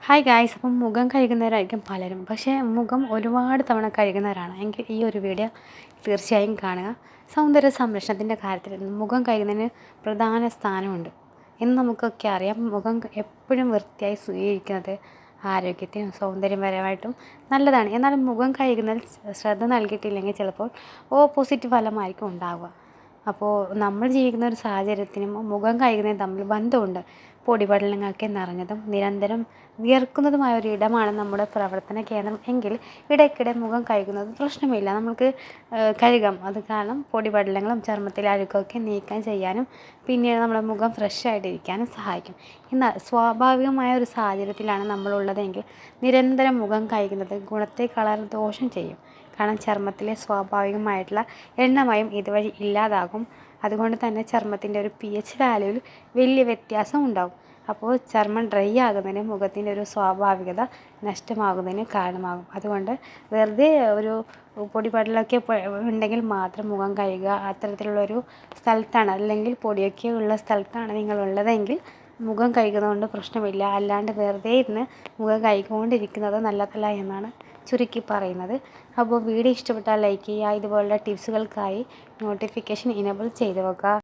Hi guys, അപ്പം മുഖം കഴുകുന്നവരായിരിക്കും പലരും. പക്ഷേ മുഖം ഒരുപാട് തവണ കഴുകുന്നവരാണ് എങ്കിൽ ഈ ഒരു വീഡിയോ തീർച്ചയായും കാണുക. സൗന്ദര്യ സംരക്ഷണത്തിൻ്റെ കാര്യത്തിൽ മുഖം കഴുകുന്നതിന് പ്രധാന സ്ഥാനമുണ്ട് എന്ന് നമുക്കൊക്കെ അറിയാം. മുഖം എപ്പോഴും വൃത്തിയായി സ്വീകരിക്കുന്നത് ആരോഗ്യത്തിനും സൗന്ദര്യപരമായിട്ടും നല്ലതാണ്. എന്നാൽ മുഖം കഴുകുന്നതിൽ ശ്രദ്ധ നൽകിയിട്ടില്ലെങ്കിൽ ചിലപ്പോൾ ഓപ്പോസിറ്റ് ഫലമായിരിക്കും ഉണ്ടാവുക. അപ്പോൾ നമ്മൾ ജീവിക്കുന്ന ഒരു സാഹചര്യത്തിനും മുഖം കഴുകുന്നതും തമ്മിൽ ബന്ധമുണ്ട്. പൊടിപടലങ്ങളൊക്കെ നിറഞ്ഞതും നിരന്തരം വിയർക്കുന്നതുമായ ഒരു ഇടമാണ് നമ്മുടെ പ്രവർത്തന കേന്ദ്രം എങ്കിൽ ഇടയ്ക്കിടെ മുഖം കഴുകുന്നത് പ്രശ്നമില്ല, നമുക്ക് കഴുകാം. അത് കാരണം പൊടിപടലങ്ങളും ചർമ്മത്തിലെ അഴുക്കൊക്കെ നീക്കം ചെയ്യാനും പിന്നീട് നമ്മുടെ മുഖം ഫ്രഷ് ആയിട്ടിരിക്കാനും സഹായിക്കും. എന്നാൽ സ്വാഭാവികമായ ഒരു സാഹചര്യത്തിലാണ് നമ്മളുള്ളതെങ്കിൽ നിരന്തരം മുഖം കഴുകുന്നത് ഗുണത്തെക്കാൾ ദോഷം ചെയ്യും. കാരണം ചർമ്മത്തിലെ സ്വാഭാവികമായിട്ടുള്ള എണ്ണമയം ഇതുവഴി ഇല്ലാതാകും. അതുകൊണ്ട് തന്നെ ചർമ്മത്തിൻ്റെ ഒരു pH വാല്യൂവിൽ വലിയ വ്യത്യാസം ഉണ്ടാകും. അപ്പോൾ ചർമ്മം ഡ്രൈ ആകുന്നതിന് മുഖത്തിൻ്റെ ഒരു സ്വാഭാവികത നഷ്ടമാകുന്നതിന് കാരണമാകും. അതുകൊണ്ട് വെറുതെ ഒരു പൊടിപടലമൊക്കെ ഉണ്ടെങ്കിൽ മാത്രം മുഖം കഴുകുക. അത്തരത്തിലുള്ളൊരു സ്ഥലത്താണ് അല്ലെങ്കിൽ പൊടിയൊക്കെ ഉള്ള സ്ഥലത്താണ് നിങ്ങളുള്ളതെങ്കിൽ മുഖം കഴുകുന്നതുകൊണ്ട് പ്രശ്നമില്ല. അല്ലാണ്ട് വെറുതെ ഇരുന്ന് മുഖം കഴുകിക്കൊണ്ടിരിക്കുന്നത് നല്ലതല്ല എന്നാണ് ചുരുക്കി പറയുന്നത്. അപ്പോൾ വീഡിയോ ഇഷ്ടപ്പെട്ടാൽ ലൈക്ക് ചെയ്യുക. ഇതുപോലുള്ള ടിപ്സുകൾക്കായി നോട്ടിഫിക്കേഷൻ ഇനേബിൾ ചെയ്ത് വെക്കുക.